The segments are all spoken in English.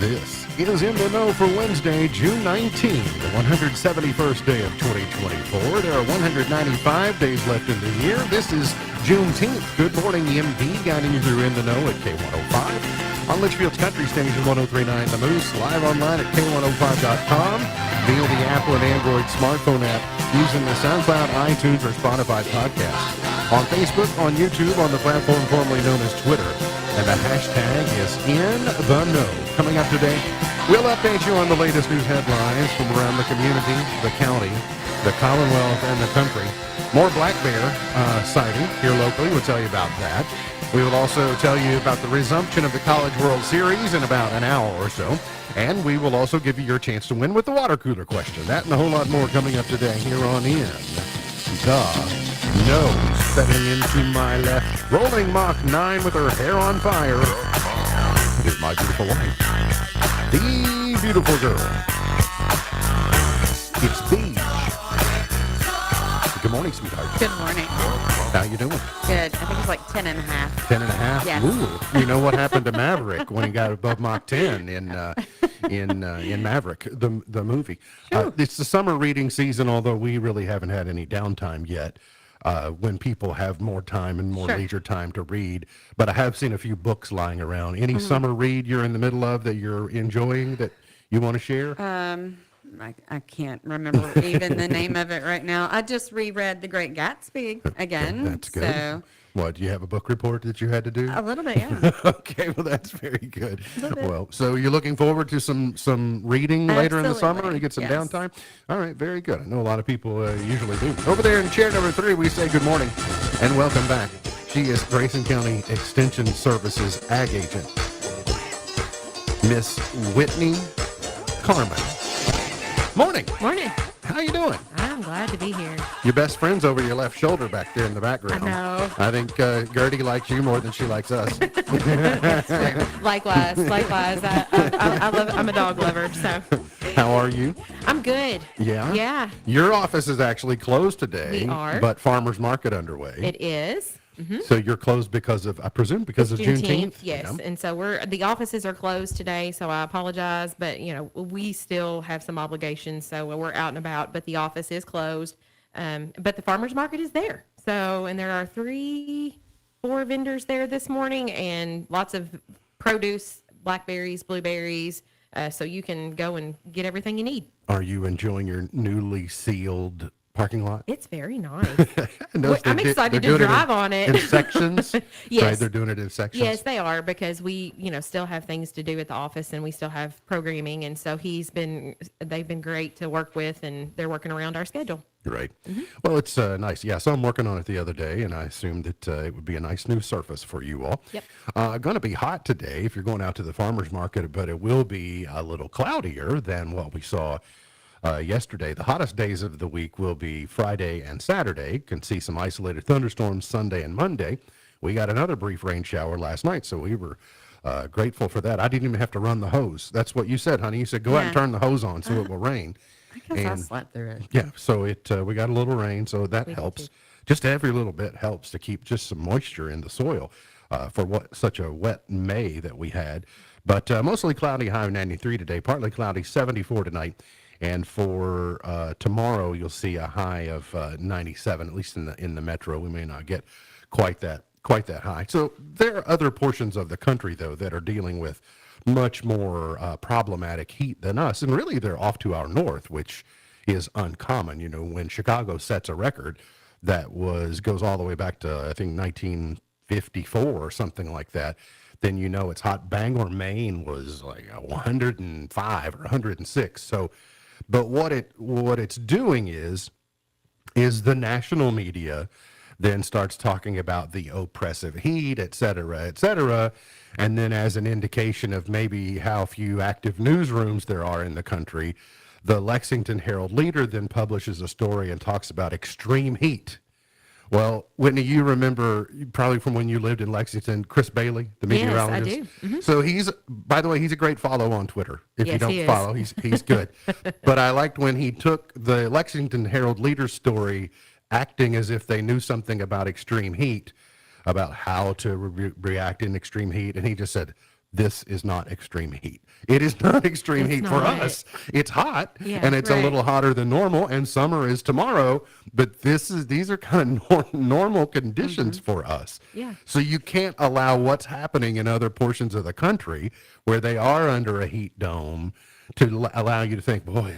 This is In the Know for Wednesday, June 19, the 171st day of 2024. There are 195 days left in the year. This is Juneteenth. Good morning, EMP, guiding you through In the Know at K105. On Litchfield's Country Station 103.9 The Moose, live online at K105.com, via the Apple and Android smartphone app, using the SoundCloud, iTunes, or Spotify podcast. On Facebook, on YouTube, on the platform formerly known as Twitter. And the hashtag is In the Know. Coming up today, we'll update you on the latest news headlines from around the community, the county, the Commonwealth, and the country. More black bear sighting here locally. We'll tell you about that. We will also tell you about the resumption of the College World Series in about an hour or so. And we will also give you your chance to win with the water cooler question. That and a whole lot more coming up today here on In the Know. Stepping into my left, rolling Mach 9 with her hair on fire, is my beautiful wife, the beautiful girl. It's Beach. Good morning, sweetheart. Good morning. How you doing? Good. I think it's like 10 and a half. 10 and a half? Yes. Ooh. You know what happened to Maverick when he got above Mach 10 in Maverick, the movie. It's the summer reading season, although we really haven't had any downtime yet. When people have more time and more leisure time to read. But I have seen a few books lying around. Any summer read you're in the middle of that you're enjoying that you want to share? I can't remember even the name of it right now. I just reread The Great Gatsby again. That's good. So What, do you have a book report that you had to do? a little bit, yeah. Okay, well, that's very good. Well, so you're looking forward to some reading later in the summer and you get some downtime? All right, very good. I know a lot of people usually do. Over there in chair number 3, we say good morning and welcome back. She is Grayson County Extension Services Ag Agent, Miss Whitney Carmen. Morning. Morning. How you doing? I'm glad to be here. Your best friend's over your left shoulder back there in the background. I know. I think Gertie likes you more than she likes us. Likewise. I'm a dog lover, so. How are you? I'm good. Yeah? Yeah. Your office is actually closed today. We are. But Farmer's Market underway. It is. Mm-hmm. So you're closed because of, I presume, because of Juneteenth? Yes. Yeah. And so the offices are closed today, so I apologize, but we still have some obligations, so we're out and about, but the office is closed. But the farmers market is there. So, and there are 4 vendors there this morning and lots of produce, blackberries, blueberries, so you can go and get everything you need. Are you enjoying your newly sealed parking lot? It's very nice. I'm excited to drive on it. In sections? Yes. Right, they're doing it in sections? Yes, they are, because we, still have things to do at the office and we still have programming. And so they've been great to work with and they're working around our schedule. Right. Mm-hmm. Well, it's nice. Yeah, so I'm working on it the other day, and I assumed that it would be a nice new surface for you all. Yep. Going to be hot today if you're going out to the farmer's market, but it will be a little cloudier than what we saw yesterday. The hottest days of the week will be Friday and Saturday. Can see some isolated thunderstorms Sunday and Monday. We got another brief rain shower last night, so we were grateful for that. I didn't even have to run the hose. That's what you said, honey. You said, go out and turn the hose on so it will rain. Because I slept through it. Yeah, so we got a little rain, so that helps. Just every little bit helps to keep just some moisture in the soil for such a wet May that we had. But mostly cloudy, high of 93 today. Partly cloudy, 74 tonight. And for tomorrow, you'll see a high of 97, at least in the metro. We may not get quite that high. So there are other portions of the country, though, that are dealing with much more problematic heat than us. And really, they're off to our north, which is uncommon. When Chicago sets a record that goes all the way back to, I think, 1954 or something like that, then it's hot. Bangor, Maine was like 105 or 106. So, but what it's doing is the national media then starts talking about the oppressive heat, et cetera, and then as an indication of maybe how few active newsrooms there are in the country, the Lexington Herald-Leader then publishes a story and talks about extreme heat. Well, Whitney, you remember probably from when you lived in Lexington, Chris Bailey, the meteorologist. Yes, I do. Mm-hmm. So by the way, he's a great follow on Twitter. If you Yes, he don't is. follow, he's good. But I liked when he took the Lexington Herald-Leader story, acting as if they knew something about extreme heat, about how to react in extreme heat, and he just said, this is not extreme heat. It is not extreme It's heat for not. us. It's hot, Yeah, and it's a right. little hotter than normal, and summer is tomorrow, but these are kind of normal conditions for us. Yeah. So you can't allow what's happening in other portions of the country where they are under a heat dome to allow you to think, boy,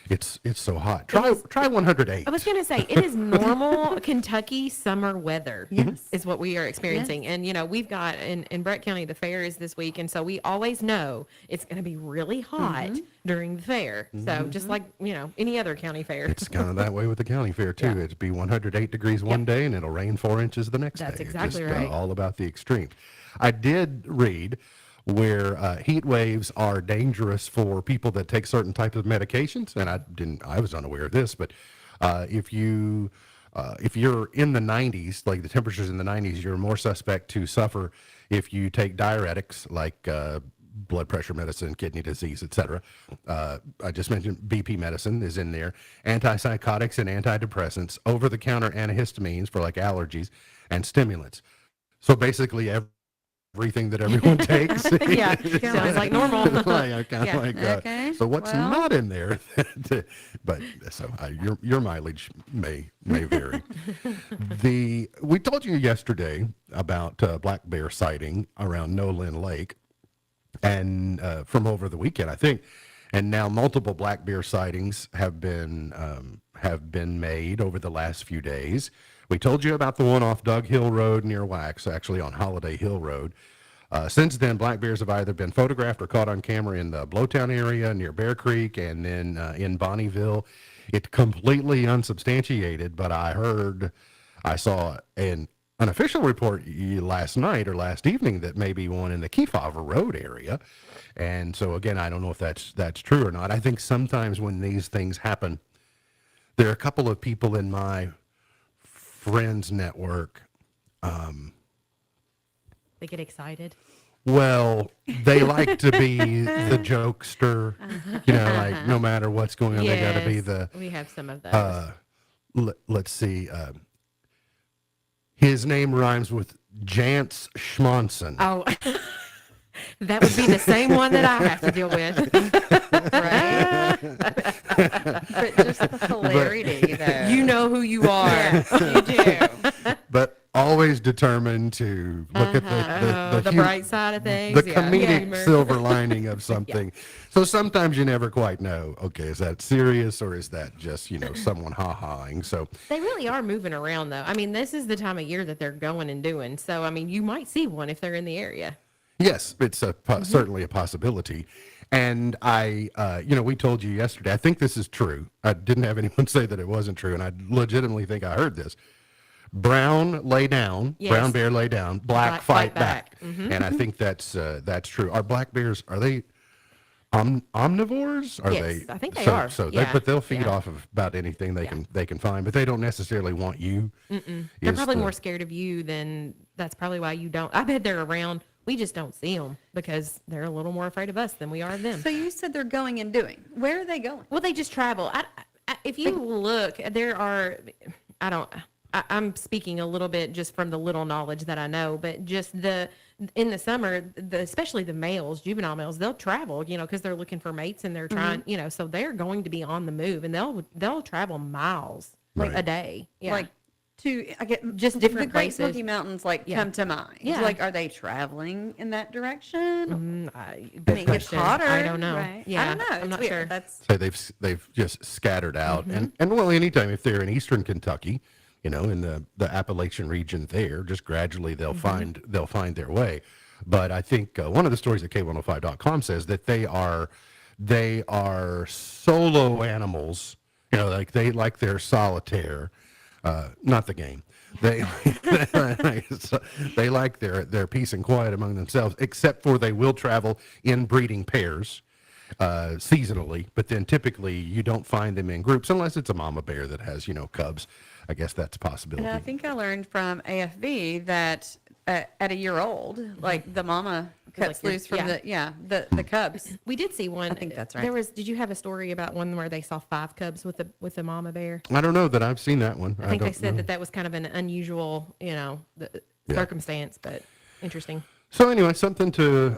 it's so hot. Try 108. I was going to say, it is normal Kentucky summer weather. Yes. Is what we are experiencing. And, we've got in Brett County, the fair is this week. And so we always know it's going to be really hot during the fair. So just like, any other county fair. It's kind of that way with the county fair too. Yeah. It'd be 108 degrees one day and it'll rain 4 inches the next That's day. It's exactly just, right. all about the extreme. I did read where heat waves are dangerous for people that take certain types of medications, and I was unaware of this, but if you're in the 90s, like the temperatures in the 90s, you're more suspect to suffer if you take diuretics like blood pressure medicine, kidney disease, etc. I just mentioned BP medicine is in there, antipsychotics and antidepressants, over-the-counter antihistamines for like allergies, and stimulants. So basically everything that everyone takes. Yeah, sounds like normal. Yeah. Okay, So what's well. not in there? But so your mileage may vary. We told you yesterday about black bear sighting around Nolin Lake, and from over the weekend, I think, and now multiple black bear sightings have been made over the last few days. We told you about the one off Doug Hill Road near Wax, actually on Holiday Hill Road. Since then, black bears have either been photographed or caught on camera in the Blowtown area near Bear Creek and then in Bonneville. It's completely unsubstantiated, but I saw an official report last night or last evening that maybe one in the Kefauver Road area. And so again, I don't know if that's true or not. I think sometimes when these things happen, there are a couple of people in my friends network. They get excited. Well, they like to be the jokester, like no matter what's going on, they got to be Yes, the, we have some of those. let's see, his name rhymes with Jance Schmonson. Oh, that would be the same one that I have to deal with. Right? But just the hilarity, though. You know who you are. Yes, you do. But always determined to look at The bright side of things. the yeah. comedic Humor. silver lining of something. So sometimes you never quite know, okay, is that serious or is that just, someone ha-haing? So They really are moving around, though. I mean, this is the time of year that they're going and doing. So, I mean, you might see one if they're in the area. yes, it's certainly a possibility. And we told you yesterday, I think this is true. I didn't have anyone say that it wasn't true, and I legitimately think I heard this. Brown lay down, Yes. brown bear lay down, black fight back. Mm-hmm. And I think that's true. Are black bears, are they omnivores? Are Yes, they? I think they so, are. So Yeah, but they'll feed yeah. off of about anything they can find, but they don't necessarily want you. They're probably more scared of you than that's probably why you don't. I bet they're around. We just don't see them because they're a little more afraid of us than we are of them. So you said they're going and doing. Where are they going? Well, they just travel. If you look, there are, I'm speaking a little bit just from the little knowledge that I know, but just in the summer, especially the males, juvenile males, they'll travel, because they're looking for mates and they're trying, so they're going to be on the move and they'll travel miles Right. a day. Yeah. Like, I get Just different the Great places. Smoky Mountains Yeah. come to mind. Yeah. Like, are they traveling in that direction? I I mean, it gets question. hotter. I don't know. Right? Yeah, I don't know. I'm It's not weird. sure. That's So they've just scattered out, and well, anytime if they're in eastern Kentucky, in the Appalachian region, there just gradually they'll find their way. But I think one of the stories that K105.com says that they are solo animals. Like they're solitaire, not the game. They they like their peace and quiet among themselves, except for they will travel in breeding pairs seasonally, but then typically you don't find them in groups unless it's a mama bear that has cubs. I guess that's a possibility. And I think I learned from AFB that at a year old, like the mama cuts Like loose from yeah. the cubs. We did see one. I think that's right. Did you have a story about one where they saw 5 cubs with a mama bear? I don't know that I've seen that one. I think they don't said know. that was kind of an unusual, circumstance, but interesting. So anyway, something to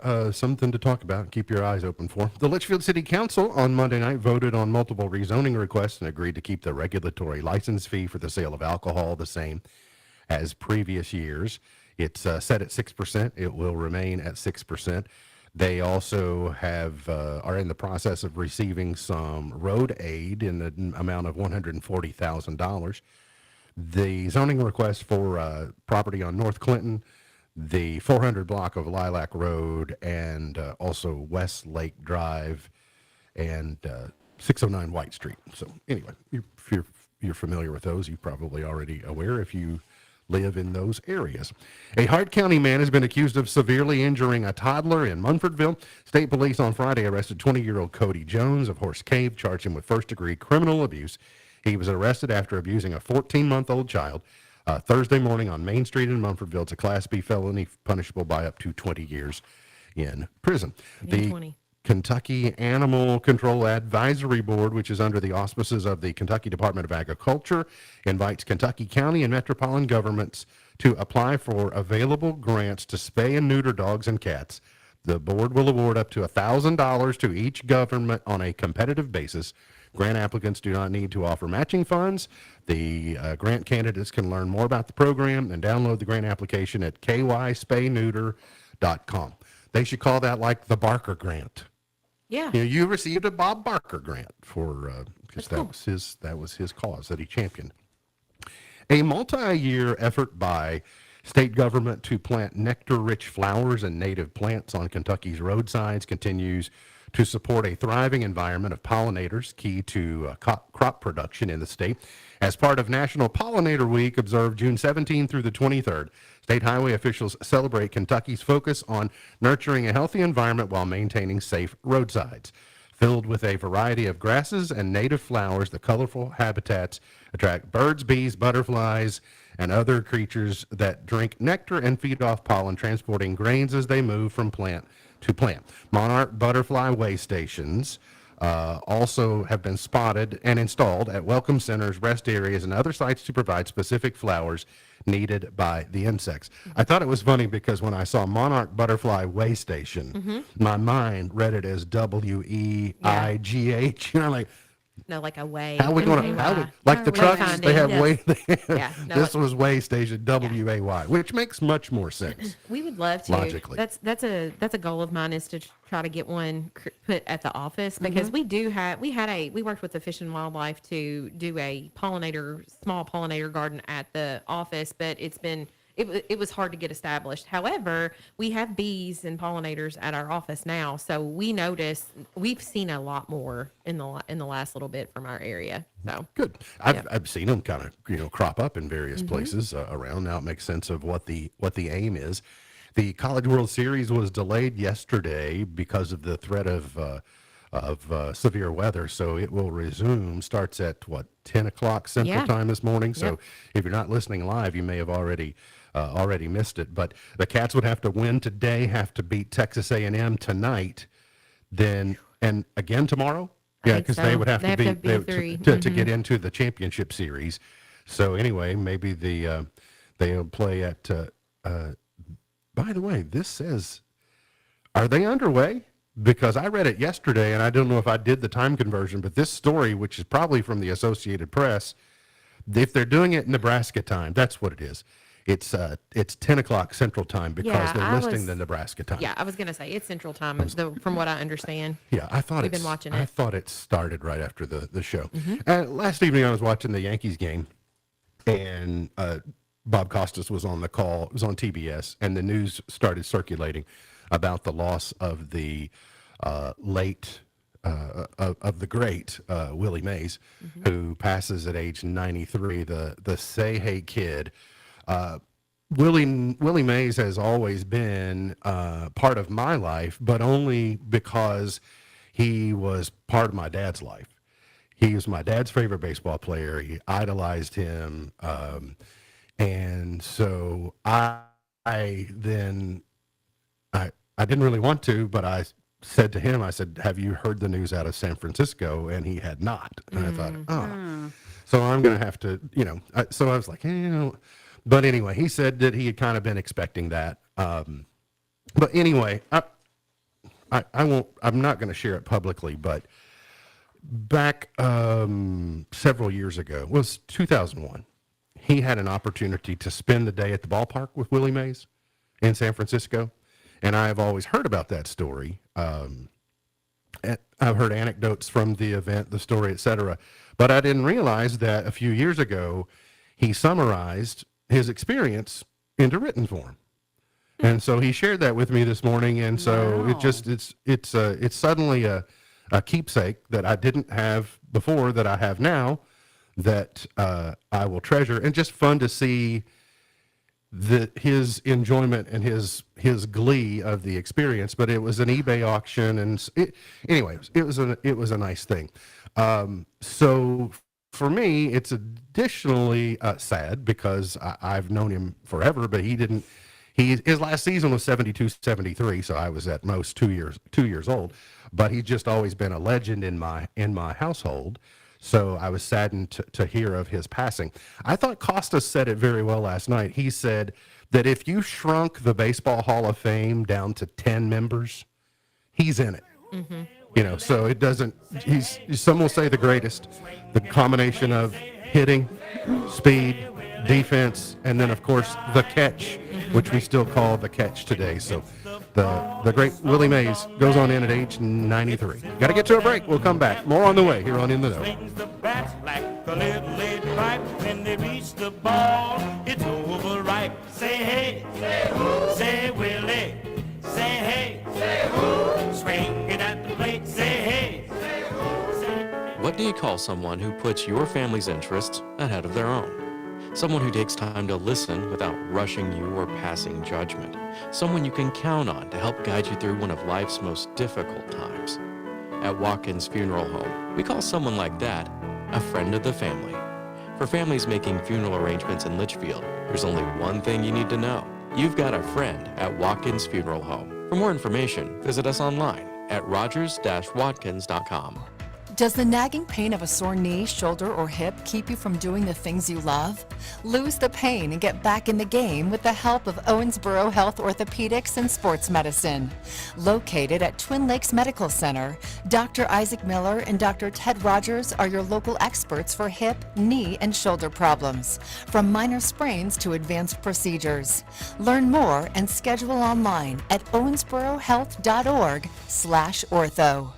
talk about. Keep your eyes open for. The Litchfield City Council on Monday night voted on multiple rezoning requests and agreed to keep the regulatory license fee for the sale of alcohol the same as previous years. It's set at 6%. It will remain at 6%. They also are in the process of receiving some road aid in the amount of $140,000. The zoning request for property on North Clinton, the 400 block of Lilac Road, and also West Lake Drive and 609 White Street. So anyway, if you're familiar with those, you're probably already aware if you live in those areas. A Hart County man has been accused of severely injuring a toddler in Munfordville. State police on Friday arrested 20-year-old Cody Jones of Horse Cave, charged him with first-degree criminal abuse. He was arrested after abusing a 14-month-old child Thursday morning on Main Street in Munfordville. It's a Class B felony punishable by up to 20 years in prison. The 20. Kentucky Animal Control Advisory Board, which is under the auspices of the Kentucky Department of Agriculture, invites Kentucky County and metropolitan governments to apply for available grants to spay and neuter dogs and cats. The board will award up to $1,000 to each government on a competitive basis. Grant applicants do not need to offer matching funds. The grant candidates can learn more about the program and download the grant application at kyspay-neuter.com. They should call that like the Barker Grant. Yeah. You know, you received a Bob Barker grant for because That's cool. that was his cause that he championed. A multi-year effort by state government to plant nectar-rich flowers and native plants on Kentucky's roadsides continues to support a thriving environment of pollinators, key to crop production in the state. As part of National Pollinator Week, observed June 17 through the 23rd, state highway officials celebrate Kentucky's focus on nurturing a healthy environment while maintaining safe roadsides. Filled with a variety of grasses and native flowers, the colorful habitats attract birds, bees, butterflies, and other creatures that drink nectar and feed off pollen, transporting grains as they move from plant to plant. Monarch butterfly way stations also have been spotted and installed at welcome centers, rest areas, and other sites to provide specific flowers needed by the insects. I thought it was funny because when I saw Monarch Butterfly Way Station, my mind read it as WEIGH. You know, like, No, like a way. how we going to, like the trucks, Wayfinding, they have yes. way, Yeah, no, this was Way Station, WAY, which makes much more sense. We would love to. Logically. That's a goal of mine, is to try to get one put at the office, because we worked with the Fish and Wildlife to do a small pollinator garden at the office, but it was hard to get established. However, we have bees and pollinators at our office now, so we've seen a lot more in the last little bit from our area. So Good. I've seen them kind of crop up in various places around. Now it makes sense of what the aim is. The College World Series was delayed yesterday because of the threat of severe weather, so it will resume. Starts at 10 o'clock Central Time this morning. So if you're not listening live, you may have already missed it. But the Cats would have to win today, have to beat Texas A&M tonight, then and again tomorrow. Yeah, think because so. they would have They to have to beat be three. to get into the championship series. So anyway, maybe they'll play at. By the way, this says, are they underway? Because I read it yesterday, and I don't know if I did the time conversion, but this story, which is probably from the Associated Press, if they're doing it Nebraska time, that's what it is. It's 10 o'clock Central Time because Yeah, they're I listing was- the Nebraska time. yeah, I was gonna say it's Central Time, from what I understand. Yeah, I thought We've been watching I it. thought it started right after the show. Last evening I was watching the Yankees game, and Bob Costas was on the call. It was on TBS, and the news started circulating about the loss of the late of the great Willie Mays, who passes at age 93. The Say Hey Kid. Willie Mays has always been part of my life, but only because he was part of my dad's life. He was my dad's favorite baseball player. He idolized him. And so I didn't really want to, but I said to him, I said, have you heard the news out of San Francisco? And he had not. And I thought, so I'm going to have to, so I was like, but anyway, he said that he had kind of been expecting that. But anyway, I won't. I'm not going to share it publicly. But back several years ago, it was 2001. He had an opportunity to spend the day at the ballpark with Willie Mays in San Francisco, and I've always heard about that story. And I've heard anecdotes from the event, the story, etc. But I didn't realize that a few years ago, he summarized his experience into written form. And so he shared that with me this morning. And so Wow. it's suddenly a keepsake that I didn't have before that I have now that I will treasure, and just fun to see his enjoyment and his glee of the experience. But it was an eBay auction, and anyways, it was a nice thing. So for me, it's additionally sad because I've known him forever, but his last season was 72-73, so I was at most 2 years old. But he's just always been a legend in my household. So I was saddened to hear of his passing. I thought Costas said it very well last night. He said that if you shrunk the Baseball Hall of Fame down to 10 members, he's in it. Mm-hmm. You know, so it doesn't. Some will say the greatest. The combination of hitting, speed, defense, and then of course the catch, which we still call the catch today. So the great Willie Mays goes on in at age 93. Got to get to a break. We'll come back. More on the way here on In the Know. Swings the bats like a little lead pipe. When they reach the ball, it's overripe. Say hey, say who? Say Willie, say hey, say who? Swing it at the plate, say hey, say who? Say... What do you call someone who puts your family's interests ahead of their own? Someone who takes time to listen without rushing you or passing judgment. Someone you can count on to help guide you through one of life's most difficult times. At Watkins Funeral Home, we call someone like that a friend of the family. For families making funeral arrangements in Litchfield, there's only one thing you need to know. You've got a friend at Watkins Funeral Home. For more information, visit us online at rogers-watkins.com. Does the nagging pain of a sore knee, shoulder, or hip keep you from doing the things you love? Lose the pain and get back in the game with the help of Owensboro Health Orthopedics and Sports Medicine. Located at Twin Lakes Medical Center, Dr. Isaac Miller and Dr. Ted Rogers are your local experts for hip, knee, and shoulder problems, from minor sprains to advanced procedures. Learn more and schedule online at owensborohealth.org/ortho.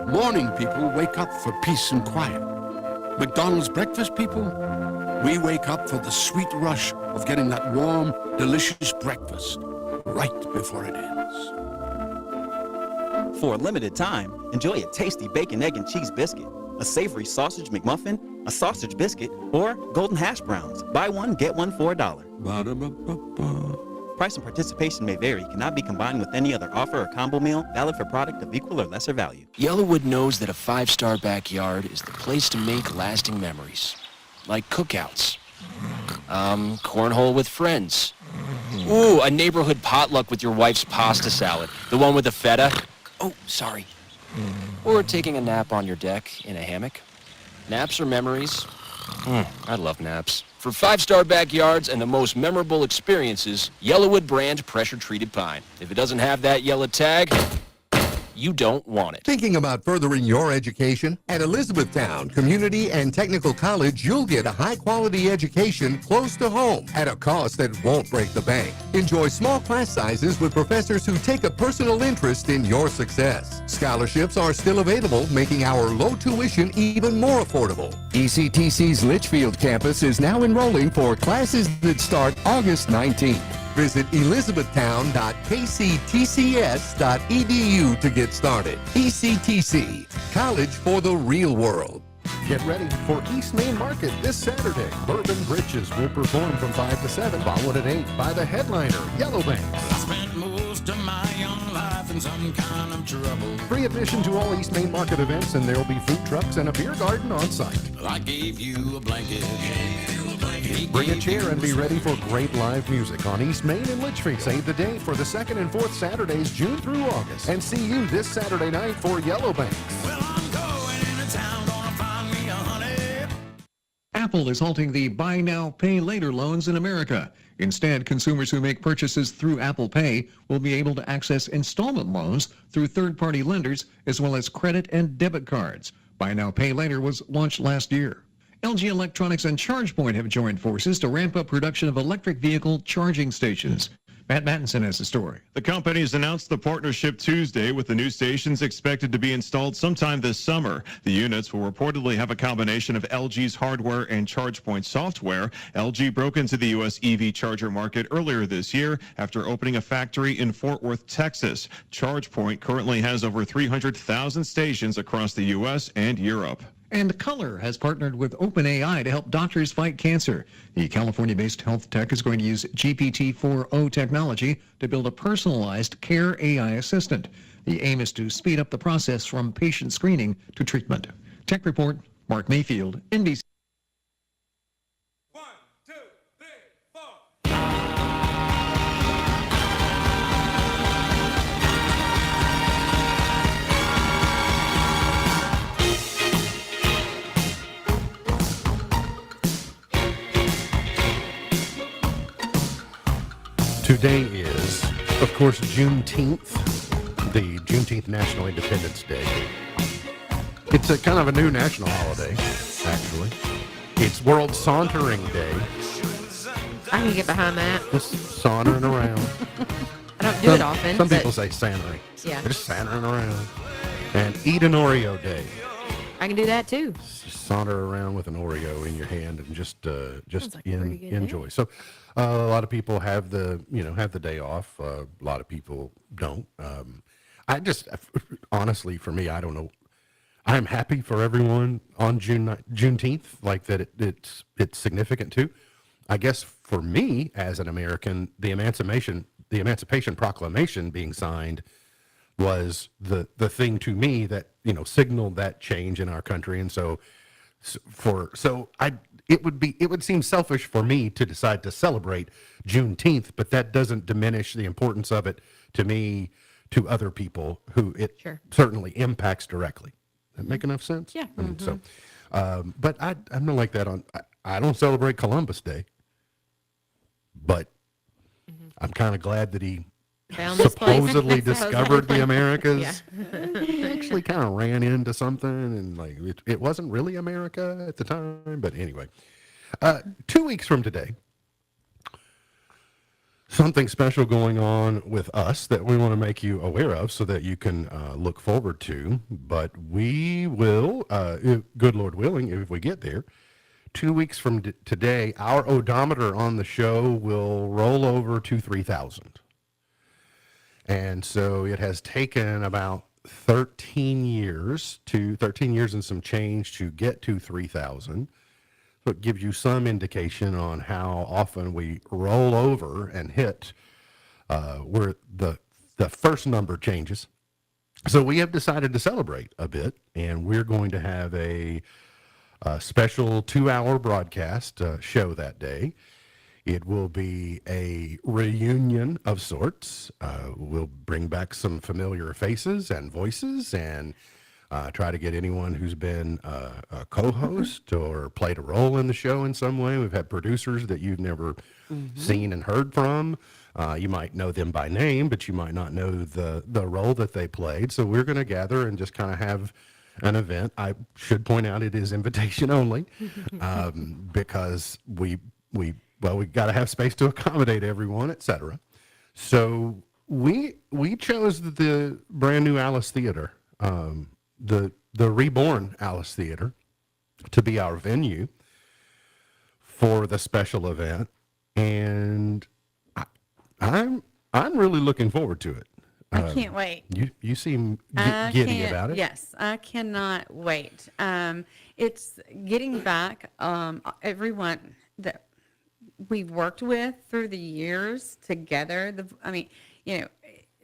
Morning people wake up for peace and quiet. McDonald's breakfast people, we wake up for the sweet rush of getting that warm, delicious breakfast right before it ends. For a limited time, enjoy a tasty bacon, egg, and cheese biscuit, a savory sausage McMuffin, a sausage biscuit, or golden hash browns. Buy one, get one for $1. Ba-da-ba-ba-ba. Price and participation may vary, cannot be combined with any other offer or combo meal, valid for product of equal or lesser value. Yellowwood knows that a five-star backyard is the place to make lasting memories. Like cookouts. Cornhole with friends. Ooh, a neighborhood potluck with your wife's pasta salad. The one with the feta. Oh, sorry. Or taking a nap on your deck in a hammock. Naps are memories. I love naps. For five-star backyards and the most memorable experiences, Yellowwood brand pressure-treated pine. If it doesn't have that yellow tag, you don't want it. Thinking about furthering your education? At Elizabethtown Community and Technical College, you'll get a high-quality education close to home at a cost that won't break the bank. Enjoy small class sizes with professors who take a personal interest in your success. Scholarships are still available, making our low tuition even more affordable. ECTC's Litchfield campus is now enrolling for classes that start August 19th. Visit elizabethtown.kctcs.edu to get started. ECTC, College for the Real World. Get ready for East Main Market this Saturday. Bourbon Britches will perform from 5 to 7, followed at 8 by the headliner, Yellowbanks. I spent most of my young life in some kind of trouble. Free admission to all East Main Market events, and there will be food trucks and a beer garden on site. I gave you a blanket. Bring a chair and be ready for great live music on East Main and Litchfield. Save the date for the 2nd and 4th Saturdays, June through August. And see you this Saturday night for Yellowbanks. Well, I'm going into town, gonna find me a honey. Apple is halting the buy now, pay later loans in America. Instead, consumers who make purchases through Apple Pay will be able to access installment loans through third-party lenders as well as credit and debit cards. Buy now, pay later was launched last year. LG Electronics and ChargePoint have joined forces to ramp up production of electric vehicle charging stations. Matt Mattinson has the story. The companies announced the partnership Tuesday, with the new stations expected to be installed sometime this summer. The units will reportedly have a combination of LG's hardware and ChargePoint software. LG broke into the U.S. EV charger market earlier this year after opening a factory in Fort Worth, Texas. ChargePoint currently has over 300,000 stations across the U.S. and Europe. And Color has partnered with OpenAI to help doctors fight cancer. The California-based health tech is going to use GPT-4o technology to build a personalized care AI assistant. The aim is to speed up the process from patient screening to treatment. Tech Report, Mark Mayfield, NBC. Today is, of course, Juneteenth, the Juneteenth National Independence Day. It's a kind of a new national holiday, actually. It's World Sauntering Day. I can get behind that. Just sauntering around. I don't do it often. Some but people say santering. Yeah. They're just santering around. And Eat an Oreo Day. I can do that too. Just saunter around with an Oreo in your hand and just like a pretty good day. enjoy. So a lot of people have the day off. A lot of people don't. I just honestly, for me, I don't know. I'm happy for everyone on Juneteenth, like that. It's significant too. I guess for me as an American, the Emancipation Proclamation being signed was the thing to me that signaled that change in our country. And it would seem selfish for me to decide to celebrate Juneteenth, but that doesn't diminish the importance of it to me, to other people who it certainly impacts directly. That make enough sense? Yeah. I mean, so, but I'm not like that I don't celebrate Columbus Day, but I'm kind of glad that he Found this place. supposedly discovered the Americas. Yeah. He actually kind of ran into something, and like it wasn't really America at the time. But anyway, 2 weeks from today, something special going on with us that we want to make you aware of so that you can look forward to. But we will, good Lord willing, if we get there, 2 weeks from today, our odometer on the show will roll over to 3,000. And so it has taken about 13 years and some change to get to 3,000. So it gives you some indication on how often we roll over and hit where the first number changes. So we have decided to celebrate a bit, and we're going to have a special 2-hour broadcast show that day. It will be a reunion of sorts. We'll bring back some familiar faces and voices and try to get anyone who's been a co-host or played a role in the show in some way. We've had producers that you've never seen and heard from. You might know them by name, but you might not know the role that they played. So we're going to gather and just kind of have an event. I should point out it is invitation only because we got to have space to accommodate everyone, etc. So we chose the brand new Alice Theater, the reborn Alice Theater, to be our venue for the special event, and I'm really looking forward to it. I can't wait. You seem giddy about it. Yes, I cannot wait. It's getting back everyone that we've worked with through the years together.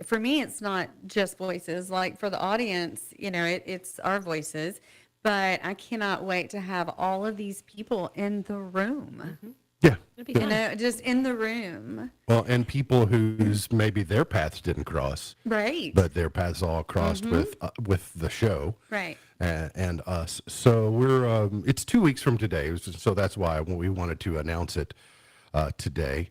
For me, it's not just voices. Like for the audience, it's our voices. But I cannot wait to have all of these people in the room. Yeah. It'd be You fun. know, just in the room. Well, and people whose maybe their paths didn't cross, Right. but their paths all crossed with the show. Right. And us. So we're it's 2 weeks from today, so that's why we wanted to announce it today.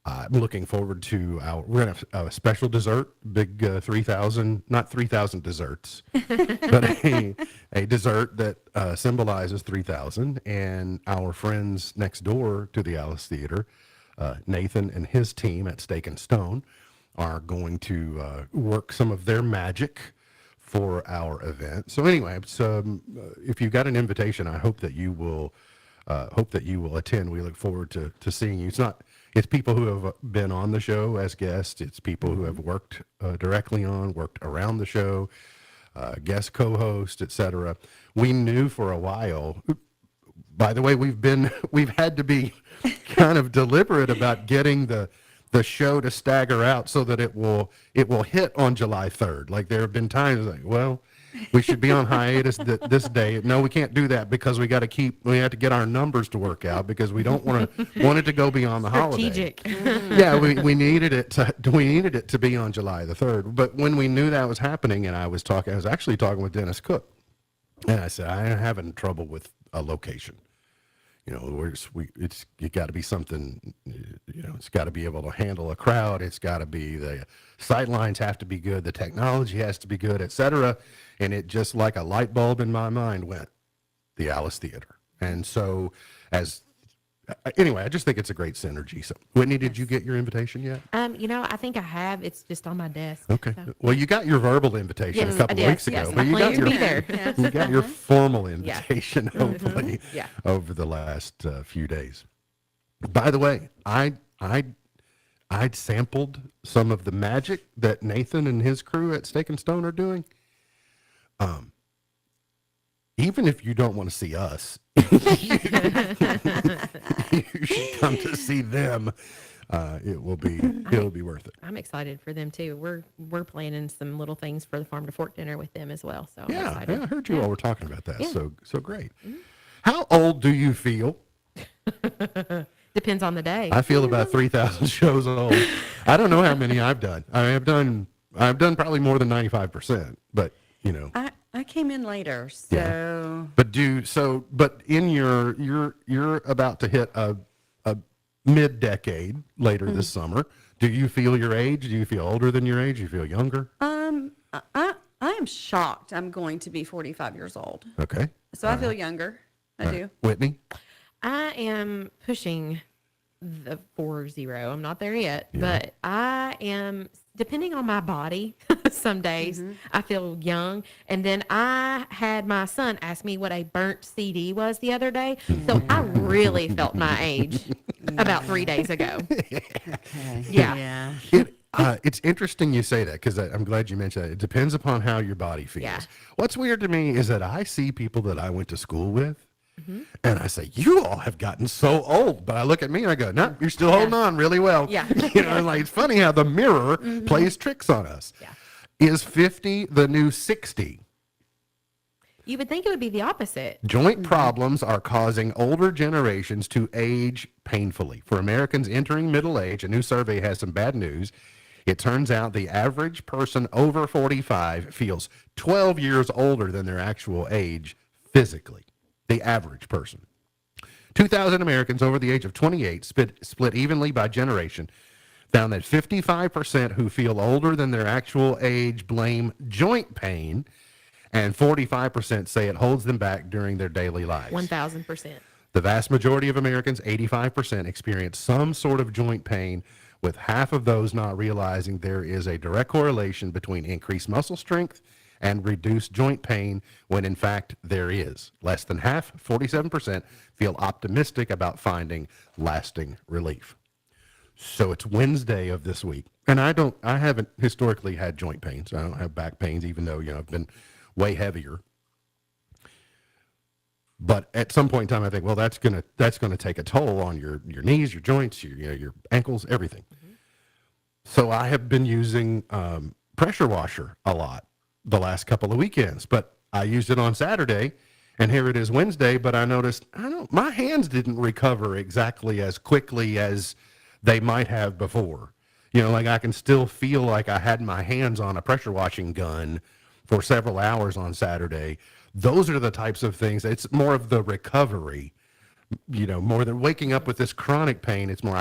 I'm looking forward to we're gonna have a special dessert, big 3,000, not 3,000 desserts, but a dessert that symbolizes 3,000. And our friends next door to the Alice Theater, Nathan and his team at Steak and Stone, are going to work some of their magic for our event. So anyway, if you got an invitation, I hope that you will attend. We look forward to seeing you. It's people who have been on the show as guests. It's people who have worked directly worked around the show, guest co-host, etc. We knew for a while. By the way, we've had to be kind of deliberate about getting the show to stagger out so that it will hit on July 3rd. Like there have been times like, well, we should be on hiatus this day. No, we can't do that because we have to get our numbers to work out because we don't want it to go beyond the holiday. Strategic. Yeah, we needed it to be on July the 3rd. But when we knew that was happening, and I was actually talking with Dennis Cook, and I said, I'm having trouble with a location. You know, it's got to be something, you know, it's got to be able to handle a crowd. It's got to be, the sight lines have to be good. The technology has to be good, etc. And it just like a light bulb in my mind went, the Alice Theater. And so anyway, I just think it's a great synergy. So Whitney, did you get your invitation yet? You know, I think I have. It's just on my desk. Okay. so. Well, you got your verbal invitation Yes, a couple I of did. weeks ago. Yes, but I you plan got to be there. you got your formal invitation, hopefully, Yeah. over the last few days. By the way, I'd sampled some of the magic that Nathan and his crew at Steak and Stone are doing. Even if you don't want to see us, you should come to see them. It'll be worth it. I'm excited for them too. We're planning some little things for the Farm to Fork dinner with them as well. So I'm Yeah, excited. I heard you all were talking about that. Yeah. So great. How old do you feel? Depends on the day. I feel about 3,000 shows old. I don't know how many I've done. I've done probably more than 95%, but you know. I came in later, so But in you're about to hit a mid-decade later this summer. Do you feel your age? Do you feel older than your age? Do you feel younger? I am shocked I'm going to be 45 years old. Okay. So I feel younger. I do. Whitney? I am pushing the 40. I'm not there yet, but I am, depending on my body, some days I feel young. And then I had my son ask me what a burnt CD was the other day. So I really felt my age about 3 days ago. Yeah. It's interesting you say that because I'm glad you mentioned that. It depends upon how your body feels. Yeah. What's weird to me is that I see people that I went to school with, and I say, you all have gotten so old. But I look at me and I go, no, you're still holding on really well. Yeah. You know, like, it's funny how the mirror plays tricks on us. Yeah. Is 50 the new 60? You would think it would be the opposite. Joint problems are causing older generations to age painfully. For Americans entering middle age, a new survey has some bad news. It turns out the average person over 45 feels 12 years older than their actual age physically. The average person. 2,000 Americans over the age of 28 split evenly by generation found that 55% who feel older than their actual age blame joint pain, and 45% say it holds them back during their daily lives. 1,000%. The vast majority of Americans, 85%, experience some sort of joint pain, with half of those not realizing there is a direct correlation between increased muscle strength and reduced joint pain, when in fact there is. Less than half, 47%, feel optimistic about finding lasting relief. So it's Wednesday of this week, and I haven't historically had joint pains. I don't have back pains, even though, I've been way heavier. But at some point in time, I think, well, that's gonna take a toll on your knees, your joints, your ankles, everything. So I have been using pressure washer a lot the last couple of weekends, but I used it on Saturday, And here it is Wednesday, but I noticed my hands didn't recover exactly as quickly as they might have before. Like I can still feel like I had my hands on a pressure washing gun for several hours on Saturday. Those are the types of things. It's more of the recovery, more than waking up with this chronic pain. It's more,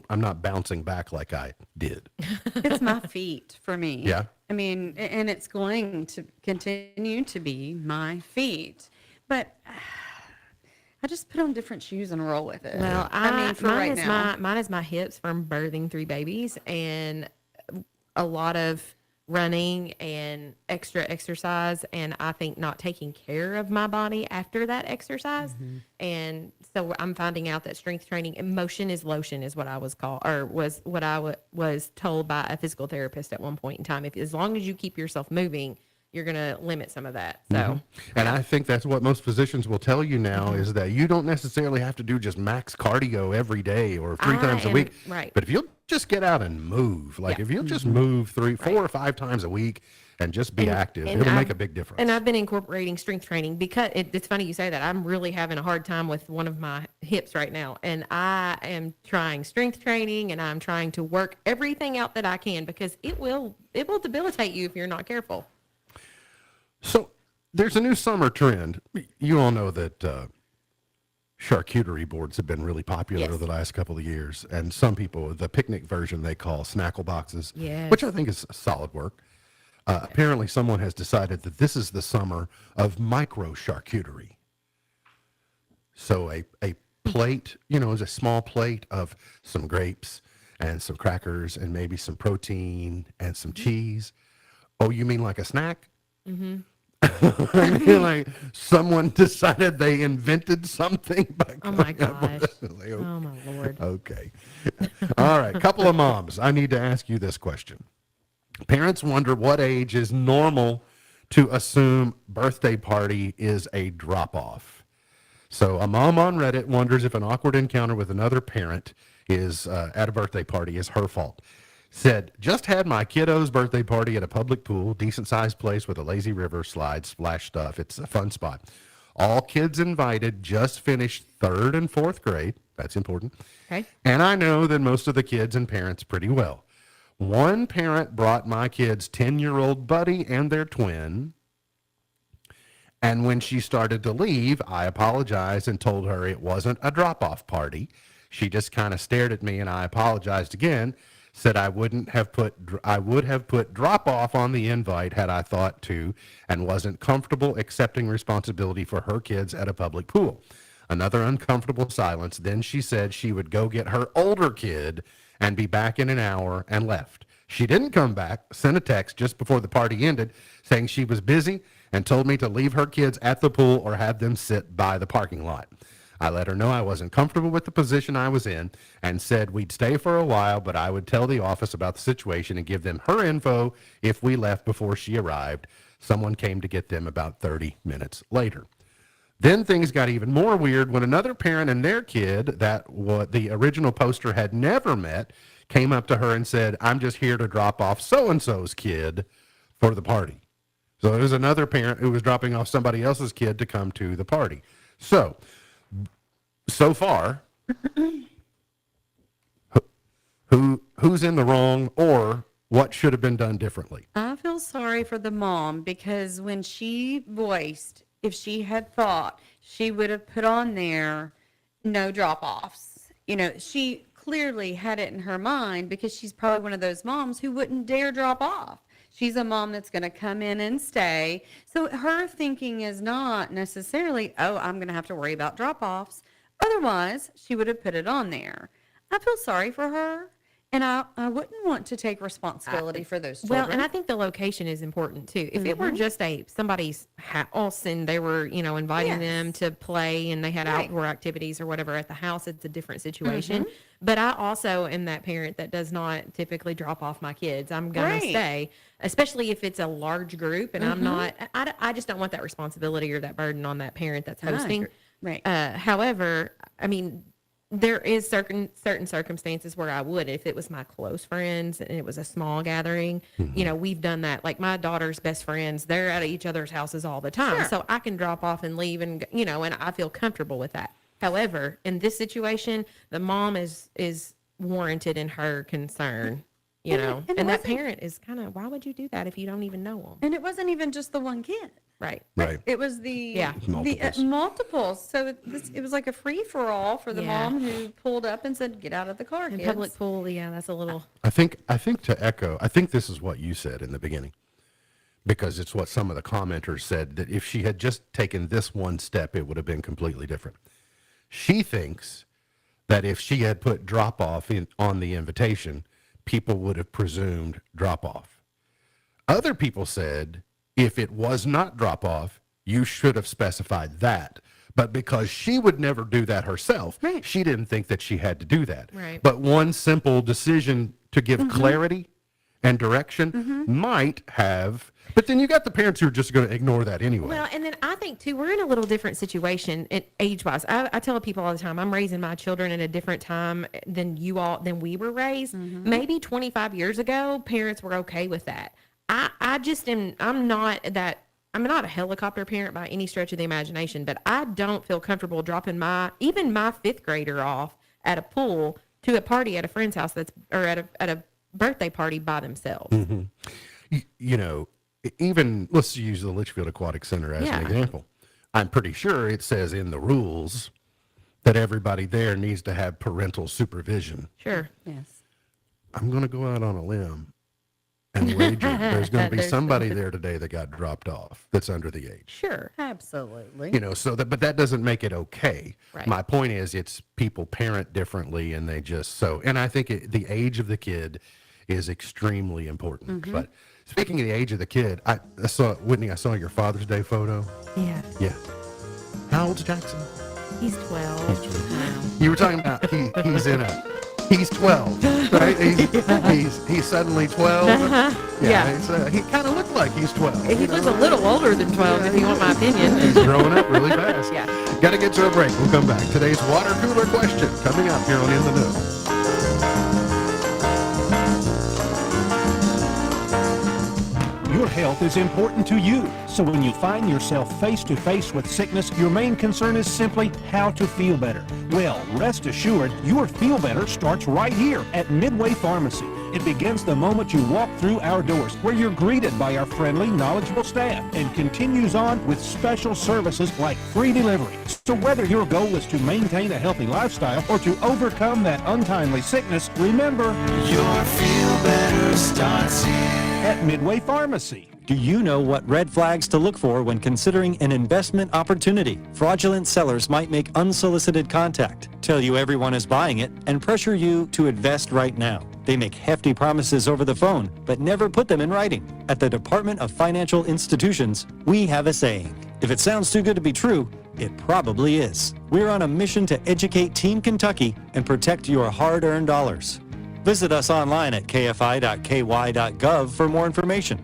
I'm not bouncing back like I did. It's my feet for me. Yeah. I mean, and it's going to continue to be my feet. But I just put on different shoes and roll with it. Well, I mean, for mine right is now. mine is my hips from birthing 3 babies, and a lot of running and extra exercise, and I think not taking care of my body after that exercise. And so I'm finding out that strength training and motion is lotion is what I was called, or was what I was told by a physical therapist at one point in time. If as long as you keep yourself moving, you're going to limit some of that. So, And I think that's what most physicians will tell you now is that you don't necessarily have to do just max cardio every day or 3 times a week. Right. But if you'll just get out and move, like if you'll just move 4 or 5 times a week and just be active, it'll make a big difference. And I've been incorporating strength training because it's funny you say that. I'm really having a hard time with one of my hips right now. And I am trying strength training, and I'm trying to work everything out that I can, because it will debilitate you if you're not careful. So there's a new summer trend. You all know that charcuterie boards have been really popular over the last couple of years. And some people, the picnic version, they call snackle boxes, which I think is solid work. Apparently someone has decided that this is the summer of micro charcuterie. So a plate, is a small plate of some grapes and some crackers and maybe some protein and some cheese. Oh, you mean like a snack? Mm-hmm. I mean, like someone decided they invented something by Oh my coming up with gosh. this. Like, Oh my Lord. okay. All right. Couple of moms. I need to ask you this question. Parents wonder what age is normal to assume birthday party is a drop off. So a mom on Reddit wonders if an awkward encounter with another parent is at a birthday party is her fault. Said, just had my kiddo's birthday party at a public pool, decent sized place with a lazy river, slide, splash stuff. It's a fun spot. All kids invited, just finished 3rd and 4th grade. That's important. Okay. And I know that most of the kids and parents pretty well. One parent brought my kid's 10-year-old buddy and their twin. And when she started to leave, I apologized and told her it wasn't a drop-off party. She just kind of stared at me, and I apologized again. Said I would have put drop off on the invite had I thought to, and wasn't comfortable accepting responsibility for her kids at a public pool. Another uncomfortable silence. Then she said she would go get her older kid and be back in an hour, and left. She didn't come back, sent a text just before the party ended saying she was busy and told me to leave her kids at the pool or have them sit by the parking lot. I let her know I wasn't comfortable with the position I was in and said we'd stay for a while, but I would tell the office about the situation and give them her info if we left before she arrived. Someone came to get them about 30 minutes later. Then things got even more weird when another parent and their kid that the original poster had never met came up to her and said, I'm just here to drop off so-and-so's kid for the party. So there was another parent who was dropping off somebody else's kid to come to the party. So far, who's in the wrong, or what should have been done differently? I feel sorry for the mom, because when she voiced, if she had thought, she would have put on there no drop-offs. She clearly had it in her mind, because she's probably one of those moms who wouldn't dare drop off. She's a mom that's going to come in and stay. So her thinking is not necessarily, oh, I'm going to have to worry about drop-offs. Otherwise, she would have put it on there. I feel sorry for her, and I wouldn't want to take responsibility for those children. Well, and I think the location is important too. If it were just somebody's house and they were, inviting them to play and they had outdoor activities or whatever at the house, it's a different situation. But I also am that parent that does not typically drop off my kids. I'm going to stay, especially if it's a large group, and I just don't want that responsibility or that burden on that parent that's hosting. Right. However, I mean, there is certain circumstances where I would, if it was my close friends and it was a small gathering, you know, we've done that. Like my daughter's best friends, they're at each other's houses all the time. Sure. So I can drop off and leave and, you know, and I feel comfortable with that. However, in this situation, the mom is warranted in her concern, you know, and it and that wasn't- parent is kind of, why would you do that if you don't even know them? And it wasn't even just the one kid. Right. Right. It was the Yeah. the multiples. So it was like a free for all for the Yeah. mom who pulled up and said, "Get out of the car, In kids." public pool, yeah, that's a little. I think to echo, I think this is what you said in the beginning, because it's what some of the commenters said, that if she had just taken this one step, it would have been completely different. She thinks that if she had put drop off on the invitation, people would have presumed drop off. Other people said, if it was not drop off, you should have specified that. But because she would never do that herself, Right. she didn't think that she had to do that. Right. But one simple decision to give clarity and direction might have, but then you got the parents who are just going to ignore that anyway. Well, and then I think too, we're in a little different situation age-wise. I tell people all the time, I'm raising my children at a different time than we were raised. Maybe 25 years ago, parents were okay with that. I'm not a helicopter parent by any stretch of the imagination, but I don't feel comfortable dropping even my fifth grader off at a pool to a party at a friend's house or at a birthday party by themselves. You know, even let's use the Litchfield Aquatic Center as an Yeah. example. I'm pretty sure it says in the rules that everybody there needs to have parental supervision. Sure. Yes. I'm going to go out on a limb and wager there's going to be There's somebody something. there today that got dropped off that's under the age. Sure. Absolutely. You know, but that doesn't make it okay. Right. My point is, it's people parent differently, and and I think the age of the kid is extremely important. But speaking of the age of the kid, I saw, Whitney, I saw your Father's Day photo. Yeah. Yeah. How old's Jackson? He's 12. You were talking about he's 12, right? He's suddenly 12. Yeah. He kind of looked like he's 12. He looks a little older than 12, if you want my opinion. He's growing up really fast. Yeah. Got to get to a break. We'll come back. Today's water cooler question coming up here on In the Know. Your health is important to you, so when you find yourself face to face with sickness, your main concern is simply how to feel better. Well, rest assured, your feel better starts right here at Midway Pharmacy. It begins the moment you walk through our doors, where you're greeted by our friendly, knowledgeable staff, and continues on with special services like free delivery. So whether your goal is to maintain a healthy lifestyle or to overcome that untimely sickness, remember, Your feel better starts here. at Midway Pharmacy. Do you know what red flags to look for when considering an investment opportunity? Fraudulent sellers might make unsolicited contact, tell you everyone is buying it, and pressure you to invest right now. They make hefty promises over the phone, but never put them in writing. At the Department of Financial Institutions, we have a saying. If it sounds too good to be true, it probably is. We're on a mission to educate Team Kentucky and protect your hard-earned dollars. Visit us online at kfi.ky.gov for more information.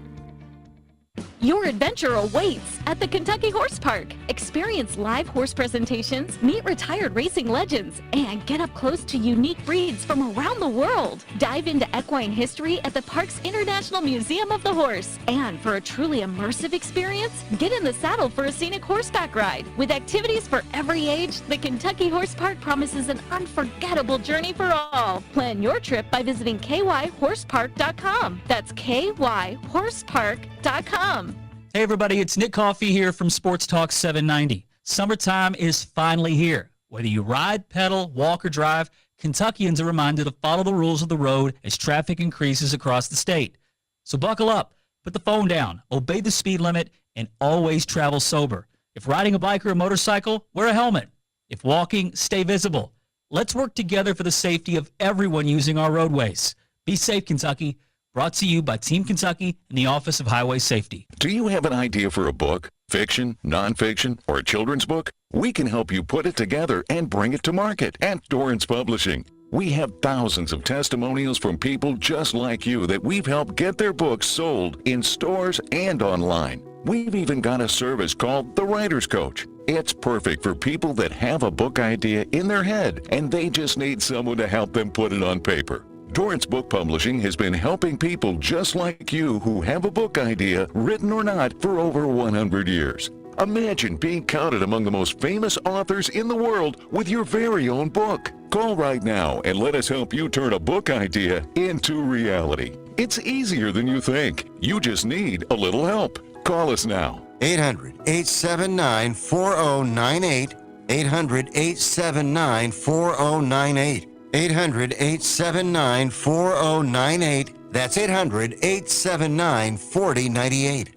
Your adventure awaits at the Kentucky Horse Park. Experience live horse presentations, meet retired racing legends, and get up close to unique breeds from around the world. Dive into equine history at the park's International Museum of the Horse. And for a truly immersive experience, get in the saddle for a scenic horseback ride. With activities for every age, the Kentucky Horse Park promises an unforgettable journey for all. Plan your trip by visiting kyhorsepark.com. That's kyhorsepark.com. Hey everybody, it's Nick Coffey here from Sports Talk 790. Summertime is finally here. Whether you ride, pedal, walk, or drive, Kentuckians are reminded to follow the rules of the road as traffic increases across the state. So buckle up, put the phone down, obey the speed limit, and always travel sober. If riding a bike or a motorcycle, wear a helmet. If walking, stay visible. Let's work together for the safety of everyone using our roadways. Be safe, Kentucky. Brought to you by Team Kentucky and the Office of Highway Safety. Do you have an idea for a book, fiction, nonfiction, or a children's book? We can help you put it together and bring it to market at Dorrance Publishing. We have thousands of testimonials from people just like you that we've helped get their books sold in stores and online. We've even got a service called the Writer's Coach. It's perfect for people that have a book idea in their head and they just need someone to help them put it on paper. Torrance Book Publishing has been helping people just like you who have a book idea, written or not, for over 100 years. Imagine being counted among the most famous authors in the world with your very own book. Call right now and let us help you turn a book idea into reality. It's easier than you think. You just need a little help. Call us now. 800-879-4098. 800-879-4098. 800-879-4098. That's 800-879-4098.